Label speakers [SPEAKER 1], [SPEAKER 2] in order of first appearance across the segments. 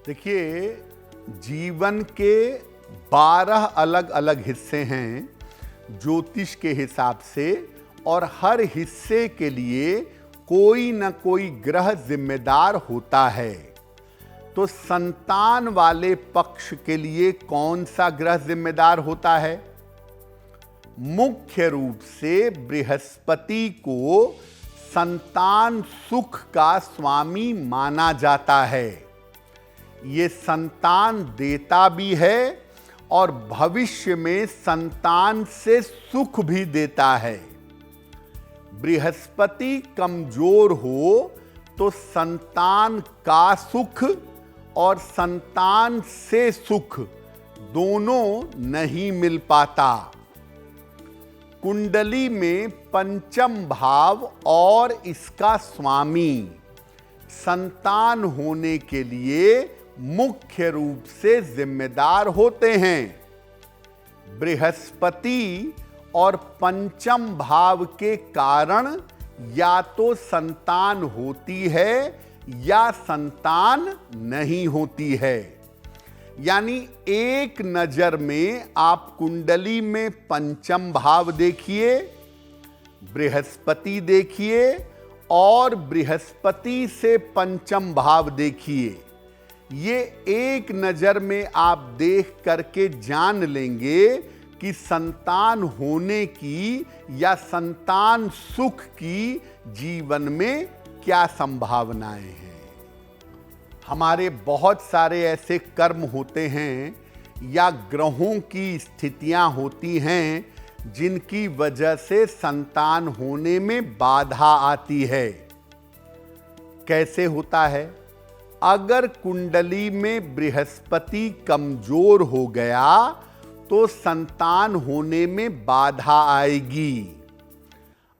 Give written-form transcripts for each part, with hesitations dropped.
[SPEAKER 1] देखिए, जीवन के 12 अलग अलग हिस्से हैं ज्योतिष के हिसाब से, और हर हिस्से के लिए कोई न कोई ग्रह जिम्मेदार होता है। तो संतान वाले पक्ष के लिए कौन सा ग्रह जिम्मेदार होता है? मुख्य रूप से बृहस्पति को संतान सुख का स्वामी माना जाता है। ये संतान देता भी है और भविष्य में संतान से सुख भी देता है। बृहस्पति कमजोर हो तो संतान का सुख और संतान से सुख दोनों नहीं मिल पाता। कुंडली में पंचम भाव और इसका स्वामी संतान होने के लिए मुख्य रूप से जिम्मेदार होते हैं। बृहस्पति और पंचम भाव के कारण या तो संतान होती है या संतान नहीं होती है। यानी एक नजर में आप कुंडली में पंचम भाव देखिए, बृहस्पति देखिए और बृहस्पति से पंचम भाव देखिए। ये एक नजर में आप देख करके जान लेंगे कि संतान होने की या संतान सुख की जीवन में क्या संभावनाएं हैं। हमारे बहुत सारे ऐसे कर्म होते हैं या ग्रहों की स्थितियां होती हैं जिनकी वजह से संतान होने में बाधा आती है। कैसे होता है? अगर कुंडली में बृहस्पति कमजोर हो गया तो संतान होने में बाधा आएगी।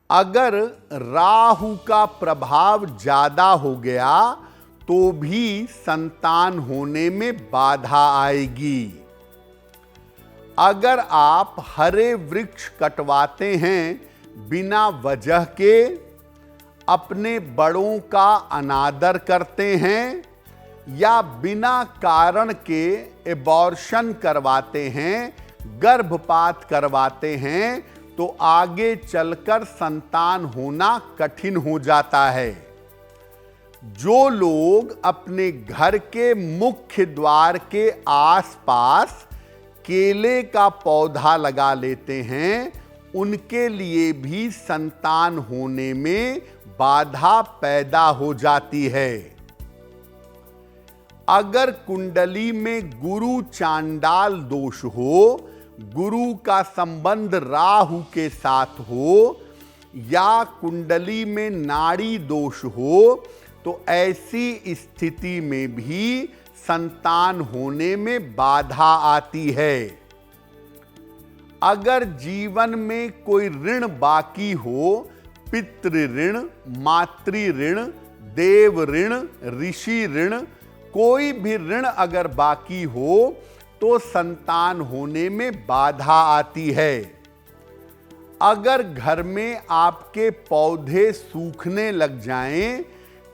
[SPEAKER 1] अगर राहु का प्रभाव ज्यादा हो गया तो भी संतान होने में बाधा आएगी। अगर आप हरे वृक्ष कटवाते हैं बिना वजह के, अपने बड़ों का अनादर करते हैं या बिना कारण के एबॉर्शन करवाते हैं, गर्भपात करवाते हैं, तो आगे चलकर संतान होना कठिन हो जाता है। जो लोग अपने घर के मुख्य द्वार के आसपास केले का पौधा लगा लेते हैं, उनके लिए भी संतान होने में बाधा पैदा हो जाती है। अगर कुंडली में गुरु चांडाल दोष हो, गुरु का संबंध राहु के साथ हो, या कुंडली में नाड़ी दोष हो, तो ऐसी स्थिति में भी संतान होने में बाधा आती है। अगर जीवन में कोई ऋण बाकी हो, पितृ ऋण, मातृ ऋण, देव ऋण, ऋषि ऋण, कोई भी ऋण अगर बाकी हो तो संतान होने में बाधा आती है। अगर घर में आपके पौधे सूखने लग जाएं,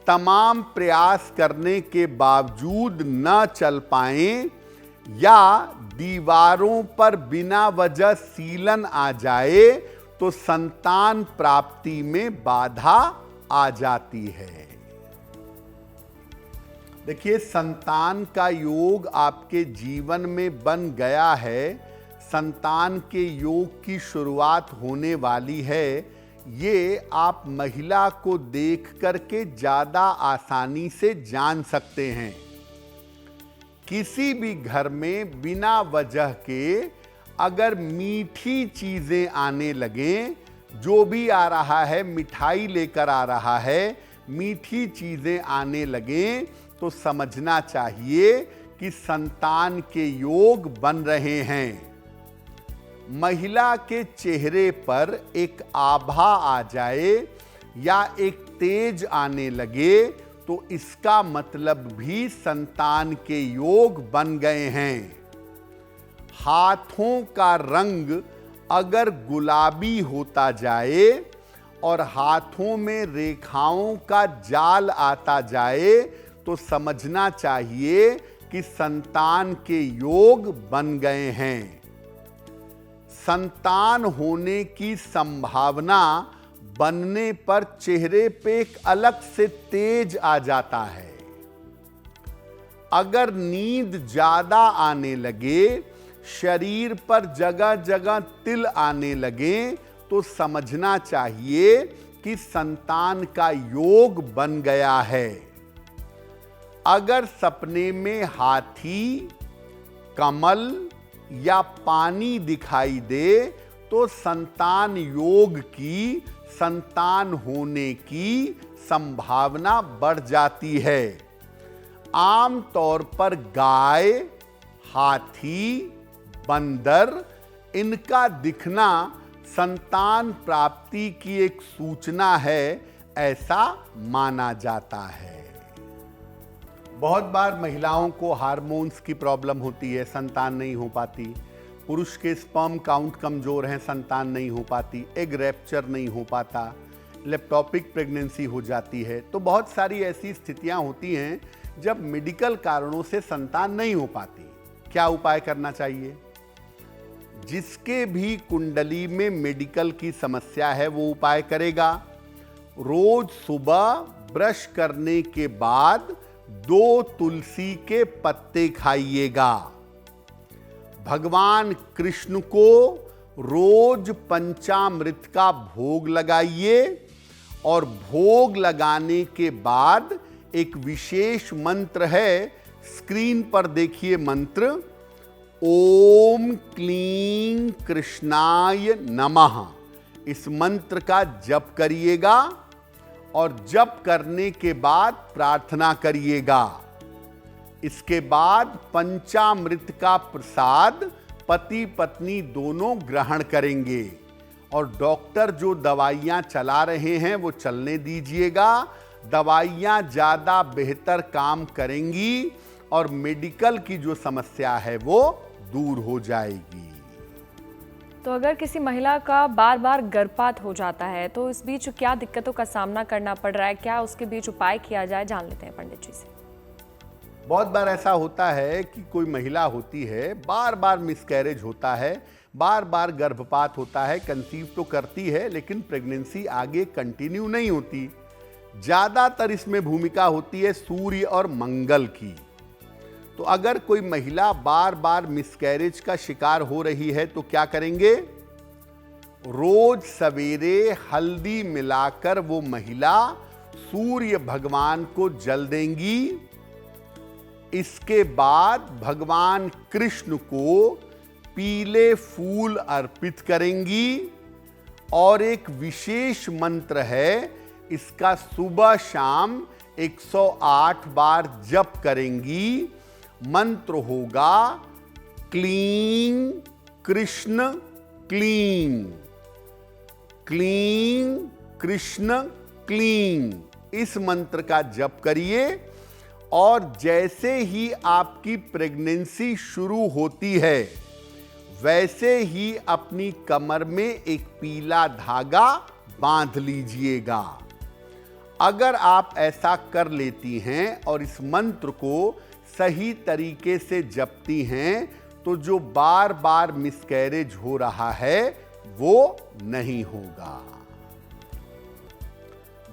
[SPEAKER 1] तमाम प्रयास करने के बावजूद न चल पाएं, या दीवारों पर बिना वजह सीलन आ जाए, तो संतान प्राप्ति में बाधा आ जाती है। देखिए, संतान का योग आपके जीवन में बन गया है, संतान के योग की शुरुआत होने वाली है। ये आप महिला को देख करके ज़्यादा आसानी से जान सकते हैं। किसी भी घर में बिना वजह के अगर मीठी चीज़ें आने लगें, जो भी आ रहा है मिठाई लेकर आ रहा है, मीठी चीज़ें आने लगें, तो समझना चाहिए कि संतान के योग बन रहे हैं। महिला के चेहरे पर एक आभा आ जाए या एक तेज आने लगे, तो इसका मतलब भी संतान के योग बन गए हैं। हाथों का रंग अगर गुलाबी होता जाए और हाथों में रेखाओं का जाल आता जाए, तो समझना चाहिए कि संतान के योग बन गए हैं। संतान होने की संभावना बनने पर चेहरे पे एक अलग से तेज आ जाता है। अगर नींद ज्यादा आने लगे, शरीर पर जगह जगह तिल आने लगे, तो समझना चाहिए कि संतान का योग बन गया है। अगर सपने में हाथी, कमल या पानी दिखाई दे तो संतान योग की, संतान होने की संभावना बढ़ जाती है। आम तौर पर गाय, हाथी, बंदर, इनका दिखना संतान प्राप्ति की एक सूचना है, ऐसा माना जाता है। बहुत बार महिलाओं को हार्मोन्स की प्रॉब्लम होती है, संतान नहीं हो पाती। पुरुष के स्पर्म काउंट कमजोर हैं, संतान नहीं हो पाती। एग रैप्चर नहीं हो पाता, लेप्टोपिक प्रेगनेंसी हो जाती है। तो बहुत सारी ऐसी स्थितियां होती हैं जब मेडिकल कारणों से संतान नहीं हो पाती। क्या उपाय करना चाहिए? जिसके भी कुंडली में मेडिकल की समस्या है वो उपाय करेगा। रोज सुबह ब्रश करने के बाद 2 तुलसी के पत्ते खाइएगा। भगवान कृष्ण को रोज पंचामृत का भोग लगाइए और भोग लगाने के बाद एक विशेष मंत्र है, स्क्रीन पर देखिए मंत्र, ओम क्लीं कृष्णाय नमः। इस मंत्र का जप करिएगा और जप करने के बाद प्रार्थना करिएगा। इसके बाद पंचामृत का प्रसाद पति पत्नी दोनों ग्रहण करेंगे और डॉक्टर जो दवाइयां चला रहे हैं वो चलने दीजिएगा। दवाइयां ज्यादा बेहतर काम करेंगी और मेडिकल की जो समस्या है वो दूर हो जाएगी।
[SPEAKER 2] तो अगर किसी महिला का बार बार गर्भपात हो जाता है तो इस बीच क्या दिक्कतों का सामना करना पड़ रहा है, क्या उसके बीच उपाय किया जाए, जान लेते हैं पंडित जी से।
[SPEAKER 1] बहुत बार ऐसा होता है कि कोई महिला होती है, बार बार मिसकैरेज होता है, बार बार गर्भपात होता है, कंसीव तो करती है लेकिन प्रेगनेंसी आगे कंटिन्यू नहीं होती। ज्यादातर इसमें भूमिका होती है सूर्य और मंगल की। तो अगर कोई महिला बार बार मिसकैरेज का शिकार हो रही है तो क्या करेंगे? रोज सवेरे हल्दी मिलाकर वो महिला सूर्य भगवान को जल देंगी। इसके बाद भगवान कृष्ण को पीले फूल अर्पित करेंगी और एक विशेष मंत्र है, इसका सुबह शाम 108 बार जप करेंगी। मंत्र होगा क्लीं कृष्ण क्लीं, क्लीं कृष्ण क्लीं। इस मंत्र का जप करिए और जैसे ही आपकी प्रेगनेंसी शुरू होती है वैसे ही अपनी कमर में एक पीला धागा बांध लीजिएगा। अगर आप ऐसा कर लेती हैं और इस मंत्र को सही तरीके से जपती हैं तो जो बार बार मिसकैरेज हो रहा है वो नहीं होगा।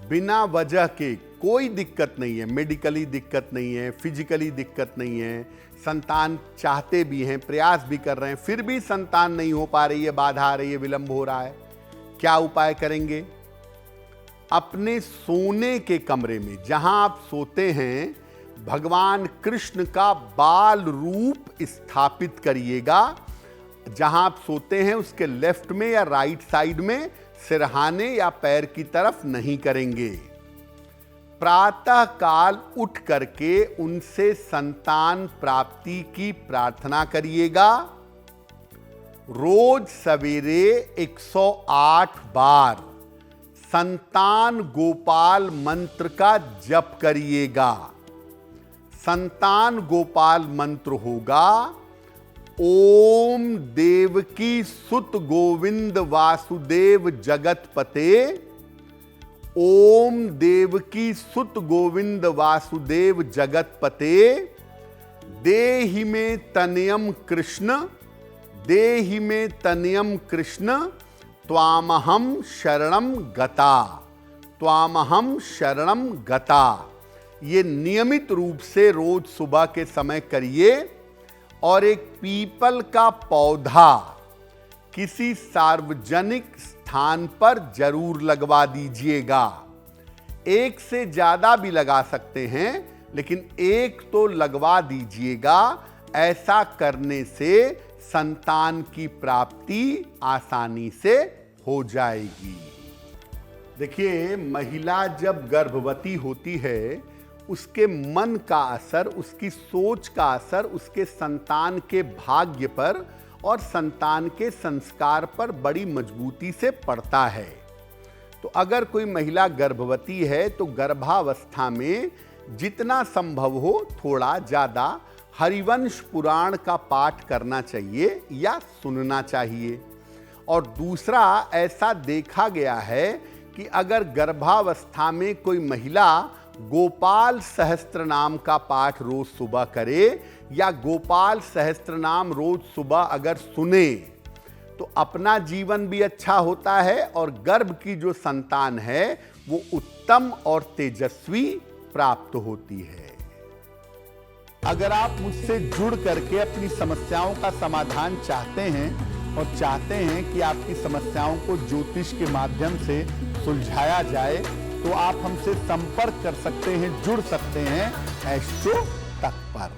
[SPEAKER 1] बिना वजह के कोई दिक्कत नहीं है, मेडिकली दिक्कत नहीं है, फिजिकली दिक्कत नहीं है, संतान चाहते भी हैं, प्रयास भी कर रहे हैं, फिर भी संतान नहीं हो पा रही है, बाधा आ रही है, विलंब हो रहा है, क्या उपाय करेंगे? अपने सोने के कमरे में जहां आप सोते हैं भगवान कृष्ण का बाल रूप स्थापित करिएगा। जहां आप सोते हैं उसके लेफ्ट में या राइट साइड में, सिरहाने या पैर की तरफ नहीं करेंगे। प्रातः काल उठ करके उनसे संतान प्राप्ति की प्रार्थना करिएगा। रोज सवेरे 108 बार संतान गोपाल मंत्र का जप करिएगा। संतान गोपाल मंत्र होगा, ओम देवकी सुत गोविंद वासुदेव जगतपते, ओम देवकी सुत गोविंद वासुदेव जगतपते, देहि में तनयम कृष्ण, देहि में तनयम कृष्ण, त्वामहम शरणम गता, त्वामहम शरणम गता। ये नियमित रूप से रोज सुबह के समय करिए और एक पीपल का पौधा किसी सार्वजनिक स्थान पर जरूर लगवा दीजिएगा। एक से ज्यादा भी लगा सकते हैं, लेकिन एक तो लगवा दीजिएगा। ऐसा करने से संतान की प्राप्ति आसानी से हो जाएगी। देखिए, महिला जब गर्भवती होती है, उसके मन का असर, उसकी सोच का असर उसके संतान के भाग्य पर और संतान के संस्कार पर बड़ी मजबूती से पड़ता है। तो अगर कोई महिला गर्भवती है तो गर्भावस्था में जितना संभव हो थोड़ा ज़्यादा हरिवंश पुराण का पाठ करना चाहिए या सुनना चाहिए। और दूसरा, ऐसा देखा गया है कि अगर गर्भावस्था में कोई महिला गोपाल सहस्त्र नाम का पाठ रोज सुबह करे या गोपाल सहस्त्र नाम रोज सुबह अगर सुने तो अपना जीवन भी अच्छा होता है और गर्भ की जो संतान है वो उत्तम और तेजस्वी प्राप्त होती है। अगर आप मुझसे जुड़ करके अपनी समस्याओं का समाधान चाहते हैं और चाहते हैं कि आपकी समस्याओं को ज्योतिष के माध्यम से सुलझाया जाए, तो आप हमसे संपर्क कर सकते हैं, जुड़ सकते हैं एस्ट्रो तक पर।